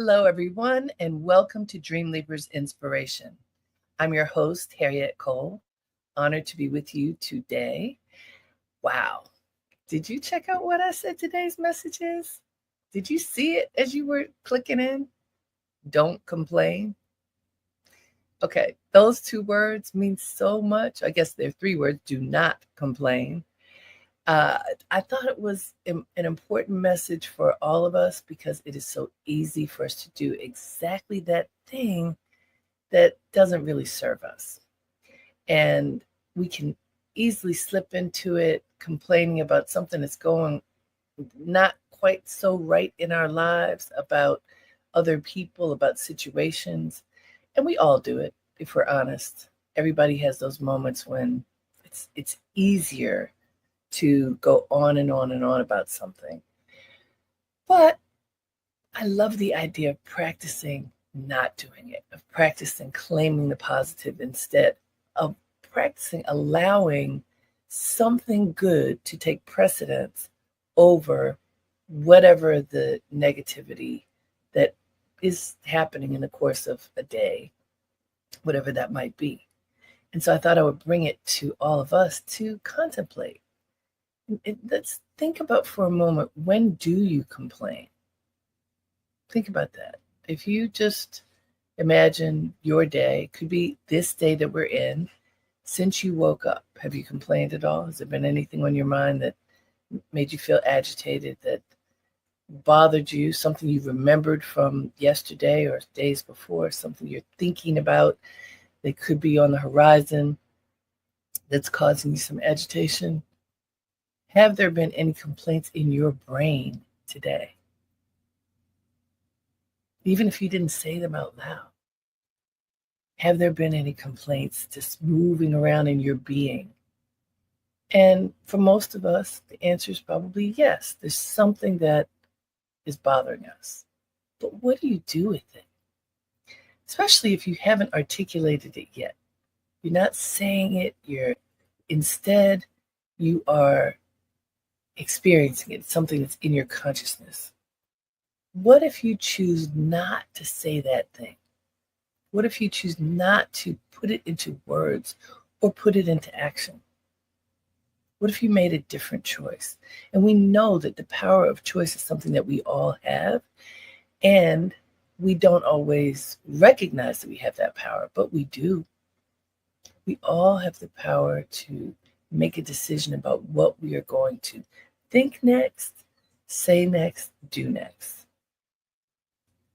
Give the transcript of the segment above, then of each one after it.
Hello, everyone, and welcome to Dreamleapers Inspiration. I'm your host, Harriet Cole. Honored to be with you today. Wow. Did you check out what I said today's message is? Did you see it as you were clicking in? Don't complain. Okay, those two words mean so much. I guess they're three words. Do not complain. Uh, I thought it was an important message for all of us because it is so easy for us to do exactly that thing that doesn't really serve us. And we can easily slip into it complaining about something that's going not quite so right in our lives, about other people, about situations. And we all do it, if we're honest. Everybody has those moments when it's easier to go on and on and on about something. But I love the idea of practicing not doing it, of practicing claiming the positive instead, of practicing allowing something good to take precedence over whatever the negativity that is happening in the course of a day, whatever that might be. And so I thought I would bring it to all of us to contemplate. Let's think about for a moment, when do you complain? Think about that. If you just imagine your day, could be this day that we're in, since you woke up, have you complained at all? Has there been anything on your mind that made you feel agitated, that bothered you, something you remembered from yesterday or days before, something you're thinking about that could be on the horizon that's causing you some agitation? Have there been any complaints in your brain today? Even if you didn't say them out loud. Have there been any complaints just moving around in your being? And for most of us, the answer is probably yes. There's something that is bothering us. But what do you do with it? Especially if you haven't articulated it yet. You're not saying it, instead you are experiencing it, something that's in your consciousness. What if you choose not to say that thing? What if you choose not to put it into words or put it into action? What if you made a different choice? And we know that the power of choice is something that we all have, and we don't always recognize that we have that power, but we do. We all have the power to make a decision about what we are going to think next, say next, do next.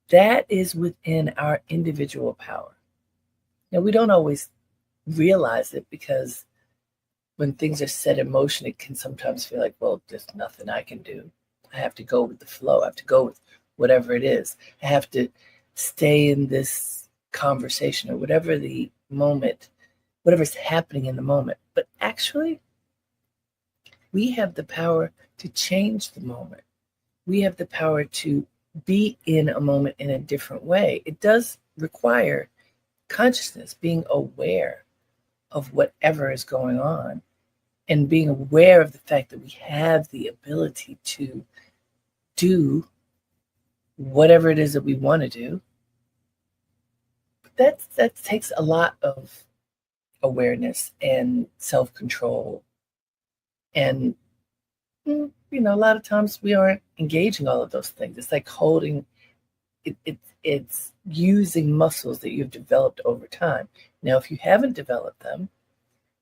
That is within our individual power. Now, we don't always realize it because when things are set in motion, it can sometimes feel like, well, there's nothing I can do. I have to go with the flow. I have to go with whatever it is. I have to stay in this conversation or whatever the moment, whatever's happening in the moment. But actually, we have the power to change the moment. We have the power to be in a moment in a different way. It does require consciousness, being aware of whatever is going on and being aware of the fact that we have the ability to do whatever it is that we want to do. But that takes a lot of awareness and self-control. And, a lot of times we aren't engaging all of those things. It's like holding, it's using muscles that you've developed over time. Now, if you haven't developed them,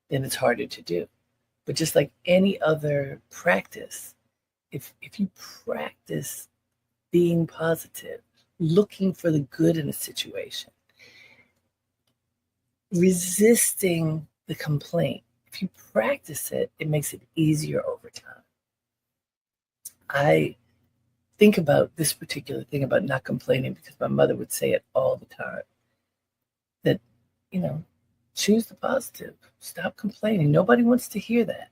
then it's harder to do. But just like any other practice, if you practice being positive, looking for the good in a situation, resisting the complaint, if you practice it, it makes it easier over time. I think about this particular thing about not complaining because my mother would say it all the time. That, choose the positive. Stop complaining. Nobody wants to hear that.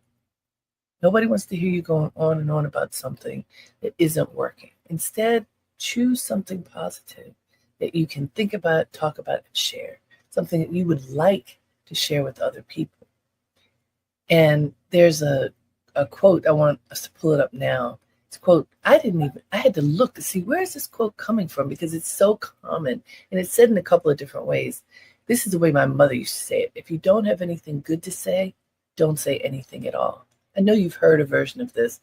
Nobody wants to hear you going on and on about something that isn't working. Instead, choose something positive that you can think about, talk about, and share. Something that you would like to share with other people. And there's a quote, I want us to pull it up now. It's quote, I had to look to see where is this quote coming from because it's so common and it's said in a couple of different ways. This is the way my mother used to say it. If you don't have anything good to say, don't say anything at all. I know you've heard a version of this.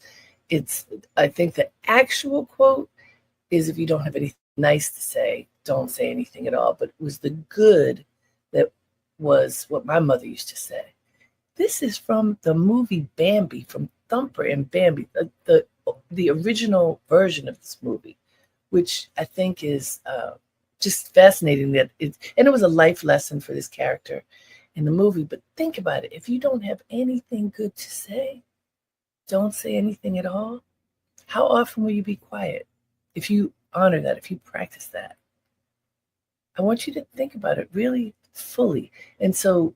I think the actual quote is if you don't have anything nice to say, don't say anything at all. But it was the good that was what my mother used to say. This is from the movie Bambi, from Thumper and Bambi, the original version of this movie, which I think is just fascinating and it was a life lesson for this character in the movie. But think about it. If you don't have anything good to say, don't say anything at all. How often will you be quiet? If you honor that, if you practice that, I want you to think about it really fully. And so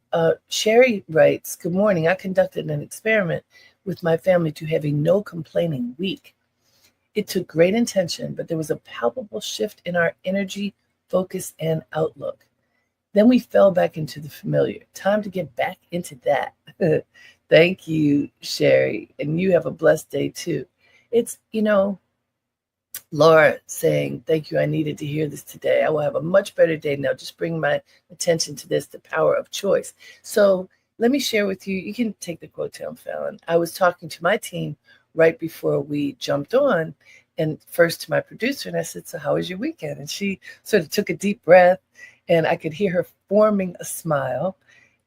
Sherry writes, good morning. I conducted an experiment with my family to have a no complaining week. It took great intention, but there was a palpable shift in our energy, focus, and outlook. Then we fell back into the familiar. Time to get back into that. Thank you, Sherry. And you have a blessed day too. It's, Laura saying, thank you, I needed to hear this today. I will have a much better day now. Just bring my attention to this, the power of choice. So let me share with you, you can take the quote down, Fallon. I was talking to my team right before we jumped on, and first to my producer, and I said, so how was your weekend? And she sort of took a deep breath, and I could hear her forming a smile.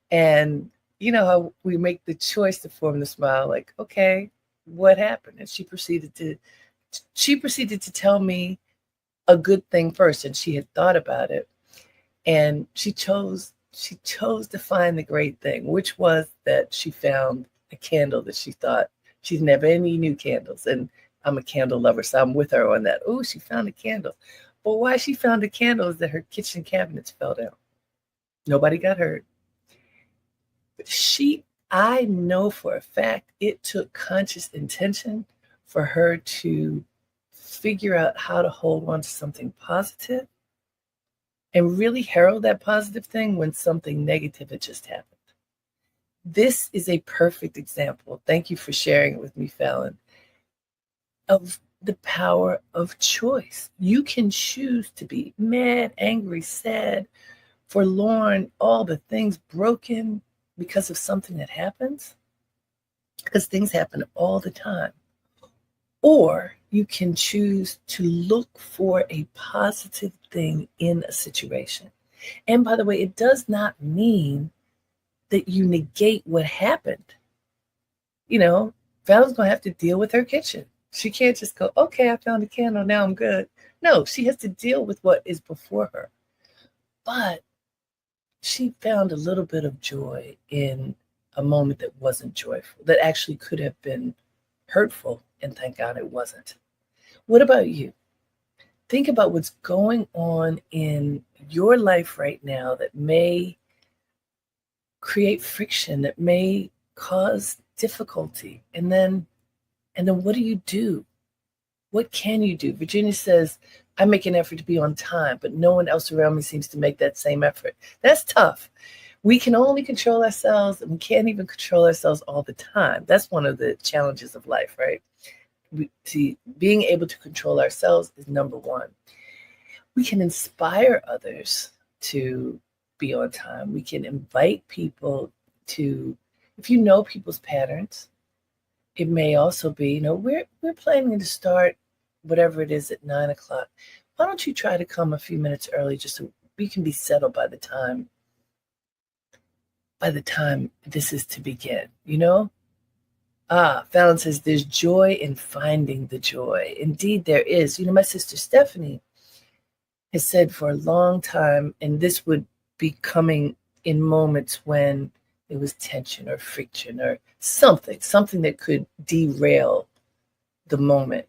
And you know how we make the choice to form the smile, like, okay, what happened? And she proceeded to tell me a good thing first, and she had thought about it, and she chose to find the great thing, which was that she found a candle that she thought she didn't have any new candles, and I'm a candle lover, so I'm with her on that. Oh, she found a candle. But why she found a candle is that her kitchen cabinets fell down. Nobody got hurt. But I know for a fact it took conscious intention for her to figure out how to hold on to something positive and really herald that positive thing when something negative had just happened. This is a perfect example. Thank you for sharing it with me, Fallon, of the power of choice. You can choose to be mad, angry, sad, forlorn, all the things, broken because of something that happens, because things happen all the time. Or you can choose to look for a positive thing in a situation. And by the way, it does not mean that you negate what happened. Val's going to have to deal with her kitchen. She can't just go, okay, I found a candle, now I'm good. No, she has to deal with what is before her. But she found a little bit of joy in a moment that wasn't joyful, that actually could have been hurtful, and thank God it wasn't. What about you? Think about what's going on in your life right now that may create friction, that may cause difficulty. And then what do you do? What can you do? Virginia says, I make an effort to be on time, but no one else around me seems to make that same effort. That's tough. We can only control ourselves, and we can't even control ourselves all the time. That's one of the challenges of life, right? Being able to control ourselves is number one. We can inspire others to be on time. We can invite people to, if you know people's patterns, it may also be, we're planning to start whatever it is at 9:00. Why don't you try to come a few minutes early just so we can be settled by the time this is to begin, Fallon says there's joy in finding the joy. Indeed, there is. My sister Stephanie has said for a long time, and this would be coming in moments when there was tension or friction or something that could derail the moment.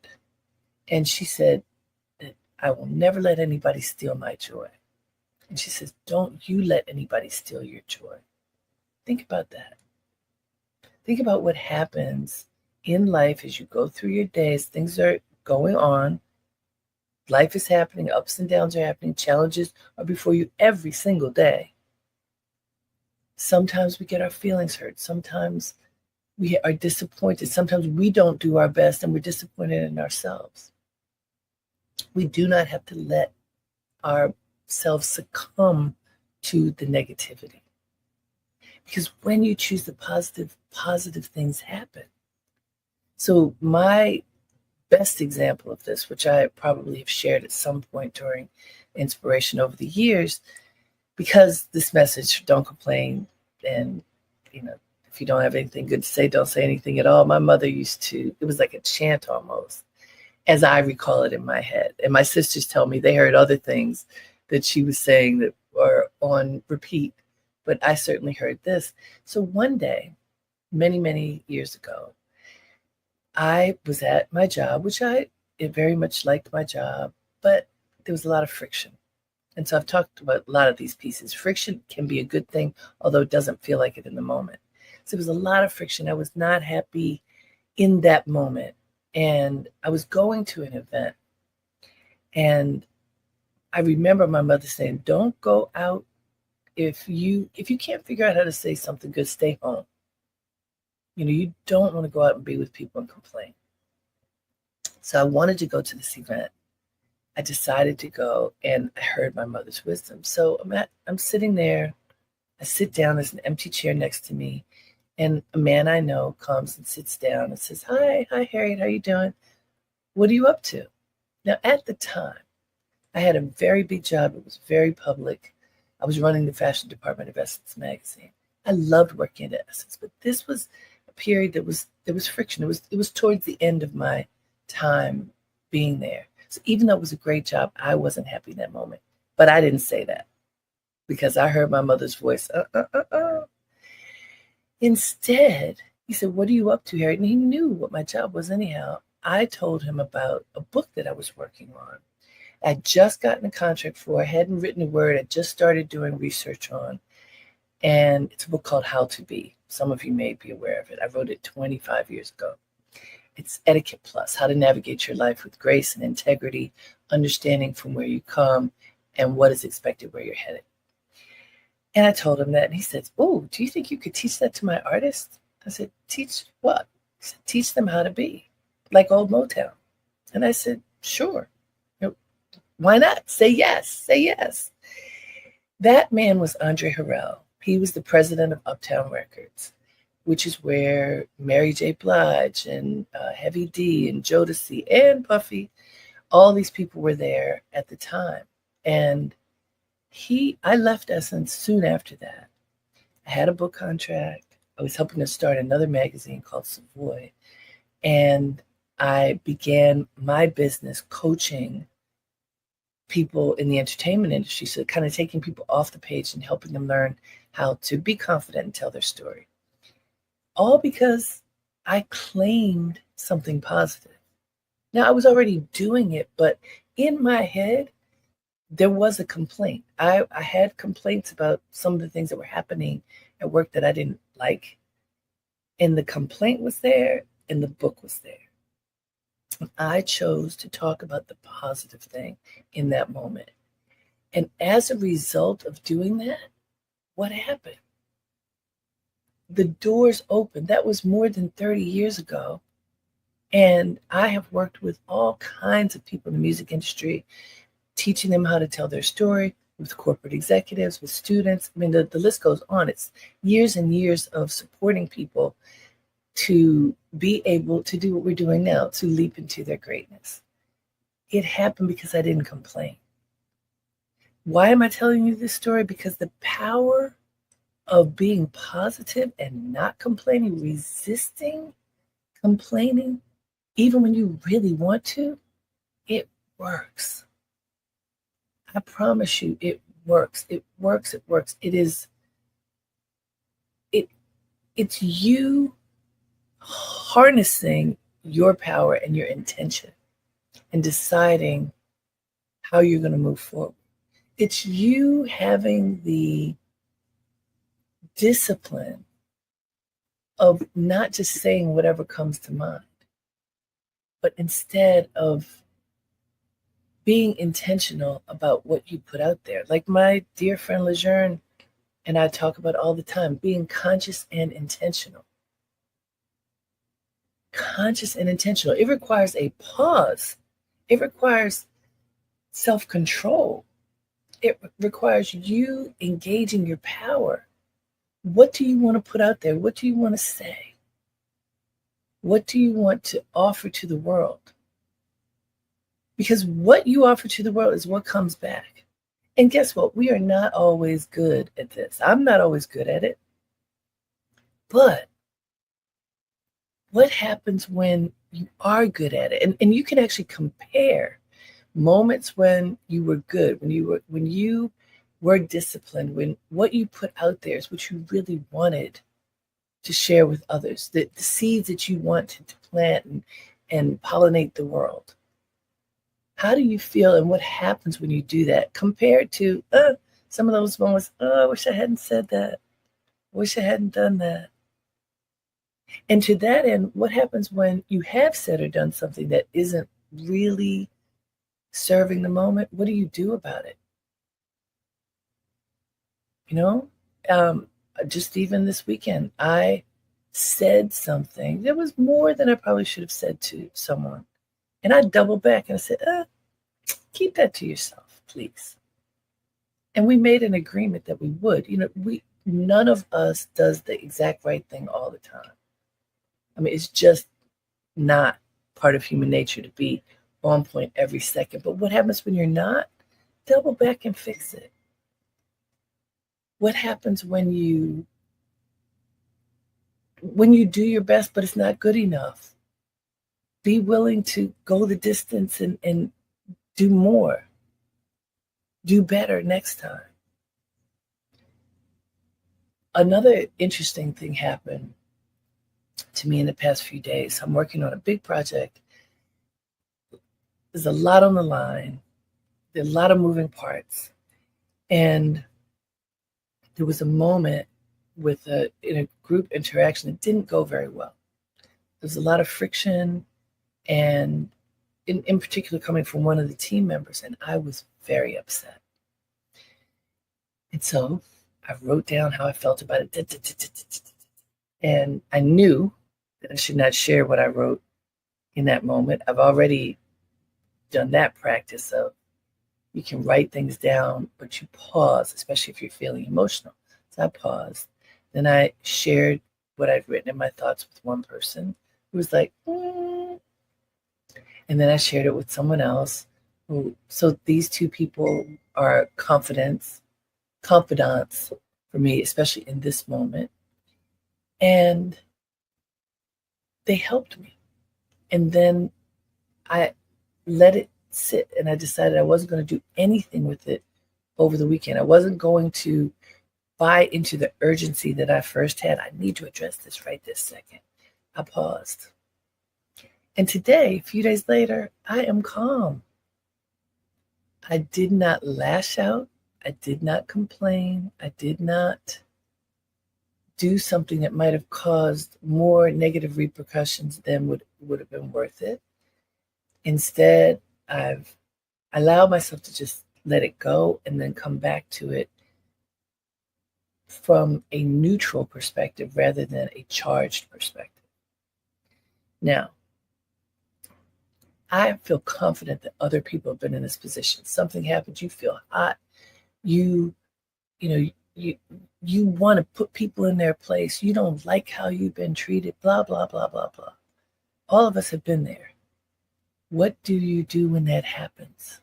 And she said that I will never let anybody steal my joy. And she says, don't you let anybody steal your joy. Think about that. Think about what happens in life as you go through your days. Things are going on. Life is happening. Ups and downs are happening. Challenges are before you every single day. Sometimes we get our feelings hurt. Sometimes We are disappointed. Sometimes we don't do our best and we're disappointed in ourselves. We do not have to let ourselves succumb to the negativity. Because when you choose the positive things happen. So my best example of this, which I probably have shared at some point during inspiration over the years, because this message, don't complain, and if you don't have anything good to say, don't say anything at all. My mother used to, it was like a chant almost, as I recall it in my head. And my sisters tell me they heard other things that she was saying that were on repeat, but I certainly heard this. So one day, many, many years ago, I was at my job, which I very much liked my job, but there was a lot of friction. And so I've talked about a lot of these pieces. Friction can be a good thing, although it doesn't feel like it in the moment. So there was a lot of friction. I was not happy in that moment. And I was going to an event. And I remember my mother saying, don't go out. If you can't figure out how to say something good, stay home. You don't want to go out and be with people and complain. So I wanted to go to this event. I decided to go, and I heard my mother's wisdom. So I'm sitting there. I sit down. There's an empty chair next to me, and a man I know comes and sits down and says, "Hi, Harriet. How you doing? What are you up to?" Now, at the time, I had a very big job. It was very public. I was running the fashion department of Essence magazine. I loved working at Essence, but this was a period there was friction. It was towards the end of my time being there. So even though it was a great job, I wasn't happy in that moment. But I didn't say that because I heard my mother's voice. Instead, he said, "What are you up to, Harriet?" And he knew what my job was anyhow. I told him about a book that I was working on. I'd just gotten a contract for, I hadn't written a word, I just started doing research on. And it's a book called How to Be. Some of you may be aware of it. I wrote it 25 years ago. It's Etiquette Plus, how to navigate your life with grace and integrity, understanding from where you come and what is expected where you're headed. And I told him that, and he said, "Oh, do you think you could teach that to my artists?" I said, "Teach what?" He said, "Teach them how to be, like old Motown." And I said, "Sure. Why not? Say yes. Say yes." That man was Andre Harrell. He was the president of Uptown Records, which is where Mary J. Blige and Heavy D and Jodeci and Puffy, all these people were there at the time. And I left Essence soon after that. I had a book contract. I was helping to start another magazine called Savoy. And I began my business coaching people in the entertainment industry. So kind of taking people off the page and helping them learn how to be confident and tell their story. All because I claimed something positive. Now, I was already doing it, but in my head, there was a complaint. I had complaints about some of the things that were happening at work that I didn't like. And the complaint was there, and the book was there. And I chose to talk about the positive thing in that moment. And as a result of doing that, what happened? The doors opened. That was more than 30 years ago. And I have worked with all kinds of people in the music industry, teaching them how to tell their story, with corporate executives, with students. I mean, the list goes on. It's years and years of supporting people to be able to do what we're doing now, to leap into their greatness. It happened because I didn't complain. Why am I telling you this story? Because the power of being positive and not complaining, resisting complaining, even when you really want to, it works. I promise you, it works. It works. It works. It's you harnessing your power and your intention and deciding how you're going to move forward. It's you having the discipline of not just saying whatever comes to mind, but instead of being intentional about what you put out there. Like my dear friend Lejeune and I talk about all the time, being conscious and intentional. conscious and intentional. It requires a pause. It requires self-control. It requires you engaging your power. What do you want to put out there? What do you want to say? What do you want to offer to the world? Because what you offer to the world is what comes back. And guess what? We are not always good at this. I'm not always good at it. But what happens when you are good at it? And you can actually compare moments when you were good, when you were disciplined, when what you put out there is what you really wanted to share with others, the seeds that you want to plant and pollinate the world. How do you feel and what happens when you do that compared to some of those moments, I wish I hadn't said that. I wish I hadn't done that. And to that end, what happens when you have said or done something that isn't really serving the moment? What do you do about it? Just even this weekend, I said something that was more than I probably should have said to someone. And I doubled back and I said, keep that to yourself, please. And we made an agreement that we would. None of us does the exact right thing all the time. I mean, it's just not part of human nature to be on point every second. But what happens when you're not? Double back and fix it. What happens when you do your best, but it's not good enough? Be willing to go the distance and do more. Do better next time. Another interesting thing happened to me in the past few days. I'm working on a big project. There's a lot on the line. There are a lot of moving parts. And there was a moment in a group interaction that didn't go very well. There was a lot of friction, and in particular coming from one of the team members, and I was very upset. And so I wrote down how I felt about it. And I knew that I should not share what I wrote in that moment. I've already done that practice of you can write things down, but you pause, especially if you're feeling emotional. So I paused. Then I shared what I'd written in my thoughts with one person who was like, And then I shared it with someone else. So these two people are confidants for me, especially in this moment. And they helped me. And then I let it sit, and I decided I wasn't going to do anything with it over the weekend. I wasn't going to buy into the urgency that I first had. I need to address this right this second. I paused. And today, a few days later, I am calm. I did not lash out. I did not complain. I did not do something that might have caused more negative repercussions than would have been worth it. Instead, I've allowed myself to just let it go and then come back to it from a neutral perspective rather than a charged perspective. Now, I feel confident that other people have been in this position. Something happens, you feel hot. You want to put people in their place. You don't like how you've been treated, blah, blah, blah, blah, blah. All of us have been there. What do you do when that happens?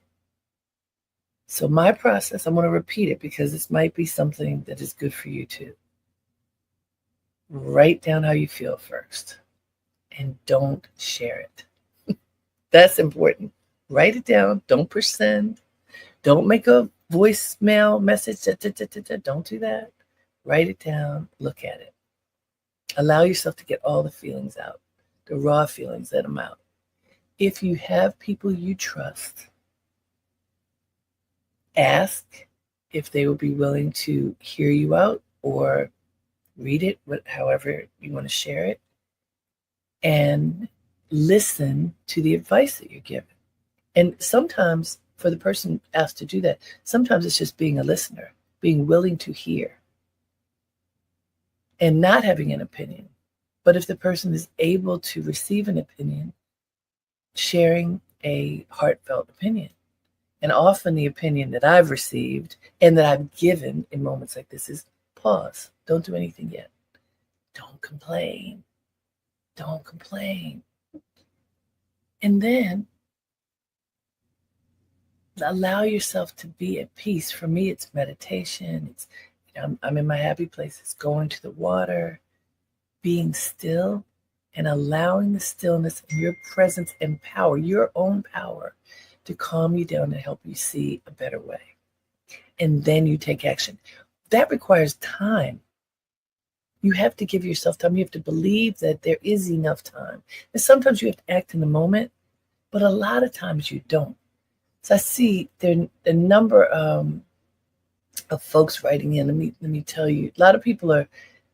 So my process, I'm going to repeat it because this might be something that is good for you too. Write down how you feel first and don't share it. That's important. Write it down. Don't push send. Don't make a voicemail message. Don't do that. Write it down. Look at it. Allow yourself to get all the feelings out, the raw feelings, let them out. If you have people you trust, ask if they will be willing to hear you out or read it, however you want to share it, and listen to the advice that you're given. And sometimes for the person asked to do that, sometimes it's just being a listener, being willing to hear and not having an opinion, But if the person is able to receive an opinion, sharing a heartfelt opinion. And often the opinion that I've received and that I've given in moments like this is pause. Don't do anything yet. Don't complain. Don't complain. And then allow yourself to be at peace. For me, it's meditation. I'm in my happy place. It's going to the water, being still, and allowing the stillness and your presence and power, your own power, to calm you down and help you see a better way. And then you take action. That requires time. You have to give yourself time. You have to believe that there is enough time. And sometimes you have to act in the moment, but a lot of times you don't. So I see the number of folks writing in. Let me tell you, a lot of people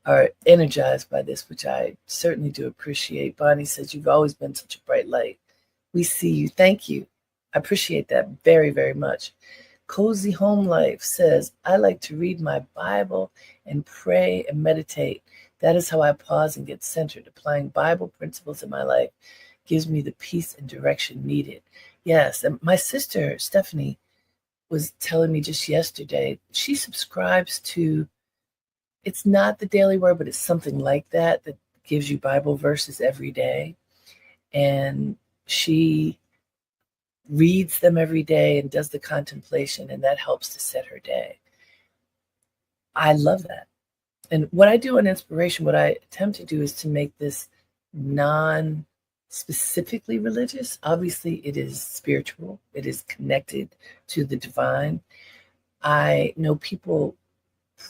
are energized by this, which I certainly do appreciate. Bonnie says, you've always been such a bright light. We see you. Thank you. I appreciate that very, very much. Cozy Home Life says, I like to read my Bible and pray and meditate. That is how I pause and get centered. Applying Bible principles in my life gives me the peace and direction needed. Yes, and my sister, Stephanie, was telling me just yesterday, she subscribes to, it's not the Daily Word, but it's something like that gives you Bible verses every day. And she reads them every day and does the contemplation, and that helps to set her day. I love that. And what I do on Inspiration, what I attempt to do is to make this non-specifically religious. Obviously, it is spiritual. It is connected to the divine. I know people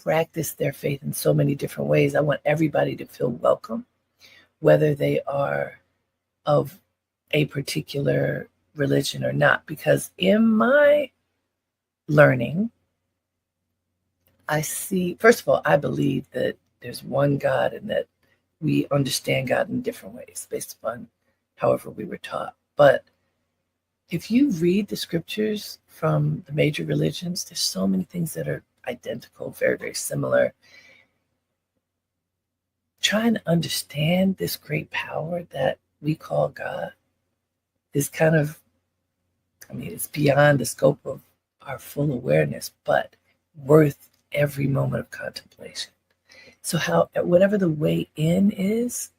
practice their faith in so many different ways. I want everybody to feel welcome, whether they are of a particular religion or not, because in my learning, I see, first of all, I believe that there's one God and that we understand God in different ways based upon however we were taught. But if you read the scriptures from the major religions, there's so many things that are identical, very, very similar. Trying to understand this great power that we call God is kind of, it's beyond the scope of our full awareness, but worth every moment of contemplation. So whatever the way in is,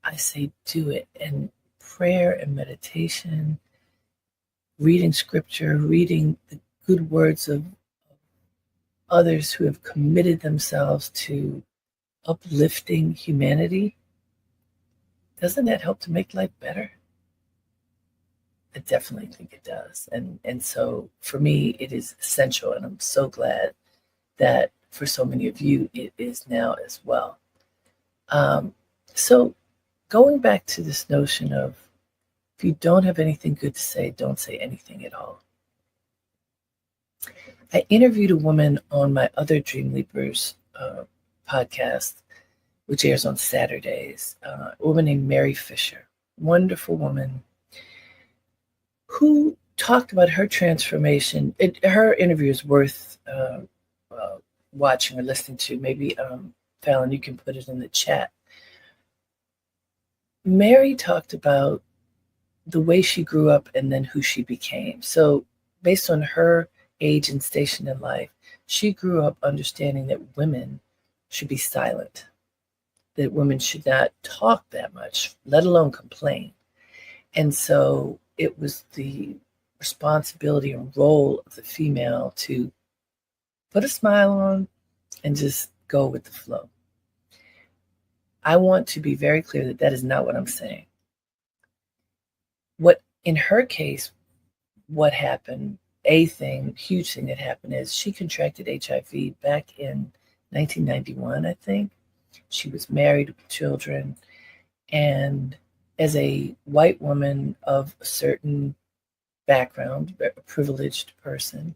I say do it. And prayer and meditation, reading scripture, reading the good words of others who have committed themselves to uplifting humanity, doesn't that help to make life better? I definitely think it does. And so for me, it is essential. And I'm so glad that for so many of you, it is now as well. So going back to this notion of, if you don't have anything good to say, don't say anything at all. I interviewed a woman on my other Dreamleapers podcast, which airs on Saturdays, a woman named Mary Fisher, wonderful woman, who talked about her transformation. Her interview is worth watching or listening to. Maybe, Fallon, you can put it in the chat. Mary talked about the way she grew up and then who she became. So based on her age and station in life, she grew up understanding that women should be silent, that women should not talk that much, let alone complain. And so it was the responsibility and role of the female to put a smile on and just go with the flow. I want to be very clear that that is not what I'm saying. What, in her case, what happened, huge thing that happened is she contracted HIV back in 1991, I think. She was married with children. And as a white woman of a certain background, a privileged person,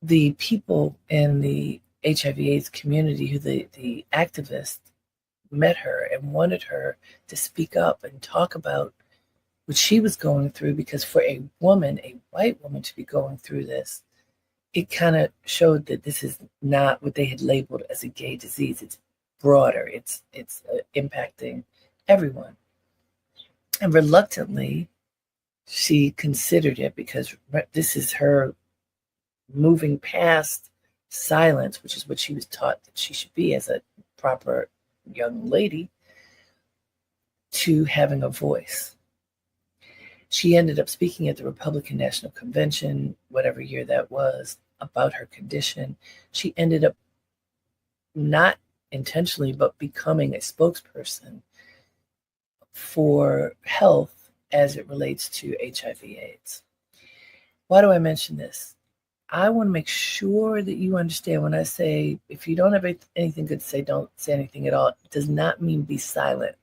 the people in the HIV/AIDS community, who the activists, met her and wanted her to speak up and talk about what she was going through, because for a woman, a white woman, to be going through this, it kind of showed that this is not what they had labeled as a gay disease. It's broader. It's impacting everyone. And reluctantly, she considered it because this is her moving past silence, which is what she was taught that she should be as a proper young lady, to having a voice. She ended up speaking at the Republican National Convention, whatever year that was, about her condition. She ended up not intentionally, but becoming a spokesperson for health as it relates to HIV/AIDS. Why do I mention this? I want to make sure that you understand when I say, if you don't have anything good to say, don't say anything at all. It does not mean be silent.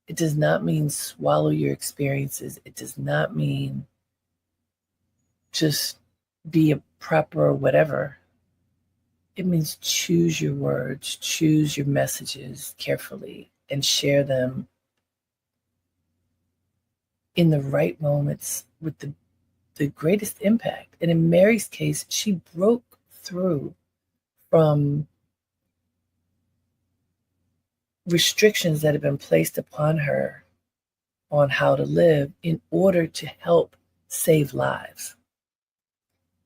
It does not mean swallow your experiences. It does not mean just be a proper whatever. It means choose your words, choose your messages carefully, and share them in the right moments with the greatest impact. And in Mary's case, she broke through from restrictions that have been placed upon her on how to live in order to help save lives.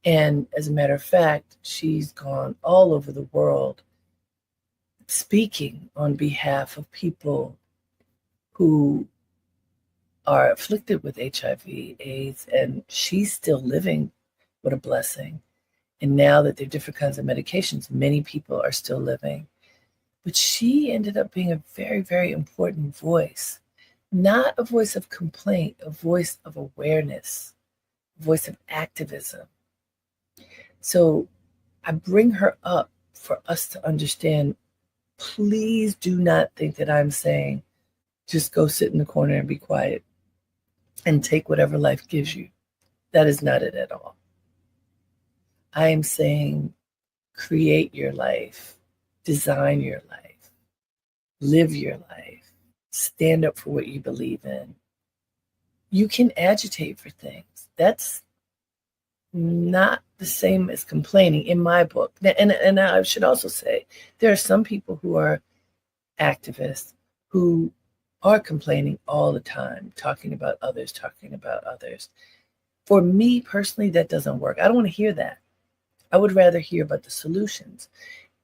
And as a matter of fact, she's gone all over the world speaking on behalf of people who are afflicted with HIV/AIDS, and she's still living. What a blessing. And now that there are different kinds of medications, many people are still living. But she ended up being a very, very important voice, not a voice of complaint, a voice of awareness, a voice of activism. So I bring her up for us to understand. Please do not think that I'm saying just go sit in the corner and be quiet and take whatever life gives you. That is not it at all. I am saying create your life, design your life, live your life, stand up for what you believe in. You can agitate for things. That's not the same as complaining in my book. And I should also say, there are some people who are activists who are complaining all the time, talking about others. For me personally, that doesn't work. I don't want to hear that. I would rather hear about the solutions.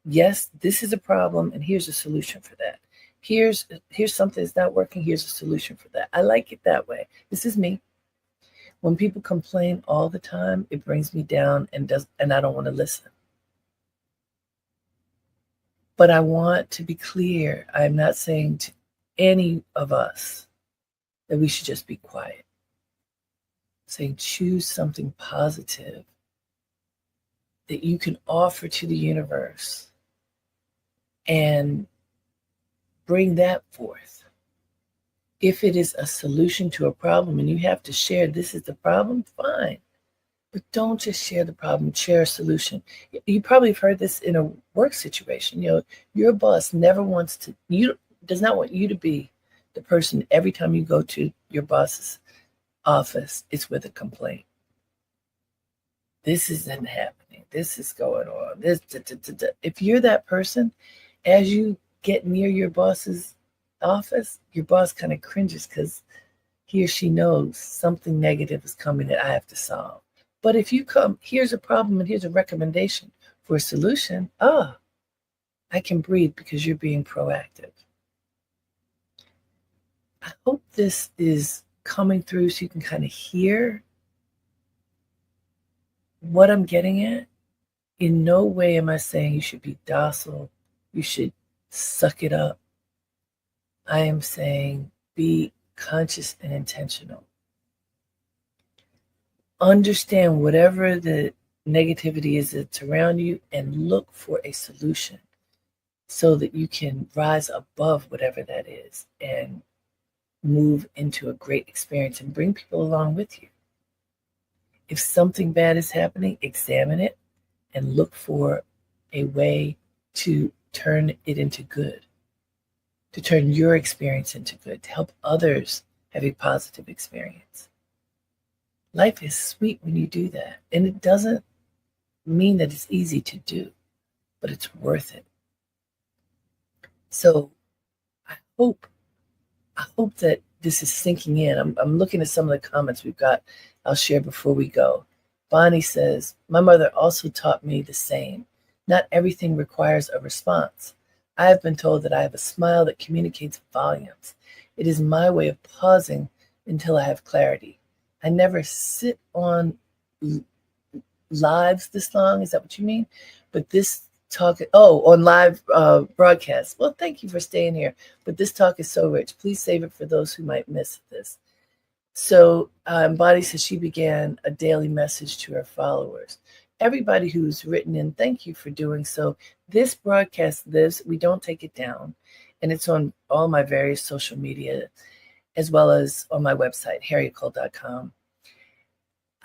Yes, this is a problem, and here's a solution for that. Here's something that's not working, here's a solution for that. I like it that way. This is me. When people complain all the time, it brings me down and I don't want to listen. But I want to be clear. I'm not saying to any of us that we should just be quiet. I'm saying choose something positive that you can offer to the universe and bring that forth. If it is a solution to a problem and you have to share this is the problem, fine. But don't just share the problem, share a solution. You probably have heard this in a work situation. Your boss does not want you to be the person every time you go to your boss's office, it's with a complaint. This isn't happening. This is going on. If you're that person, as you get near your boss's office, your boss kind of cringes because he or she knows something negative is coming that I have to solve. But if you come, here's a problem and here's a recommendation for a solution, I can breathe because you're being proactive. I hope this is coming through so you can kind of hear what I'm getting at. In no way am I saying you should be docile, you should suck it up. I am saying be conscious and intentional. Understand whatever the negativity is that's around you and look for a solution so that you can rise above whatever that is and move into a great experience and bring people along with you. If something bad is happening, examine it and look for a way to turn it into good, to turn your experience into good, to help others have a positive experience. Life is sweet when you do that. And it doesn't mean that it's easy to do, but it's worth it. So I hope I hope that this is sinking in. I'm looking at some of the comments we've got. I'll share before we go. Bonnie says, my mother also taught me the same. Not everything requires a response. I have been told that I have a smile that communicates volumes. It is my way of pausing until I have clarity. I never sit on lives this long. Is that what you mean? But this talk, on live broadcast. Well, thank you for staying here. But this talk is so rich. Please save it for those who might miss this. So, Bonnie says she began a daily message to her followers. Everybody who's written in, thank you for doing so. This broadcast lives, we don't take it down. And it's on all my various social media, as well as on my website, harrietcole.com.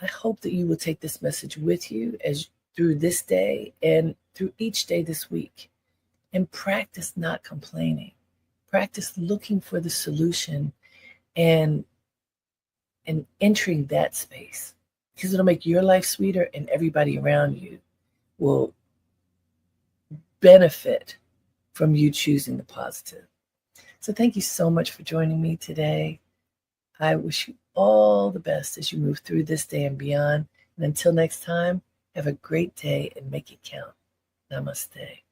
I hope that you will take this message with you as through this day and through each day this week. And practice not complaining. Practice looking for the solution and entering that space, because it'll make your life sweeter and everybody around you will benefit from you choosing the positive. So thank you so much for joining me today. I wish you all the best as you move through this day and beyond. And until next time, have a great day and make it count. Namaste.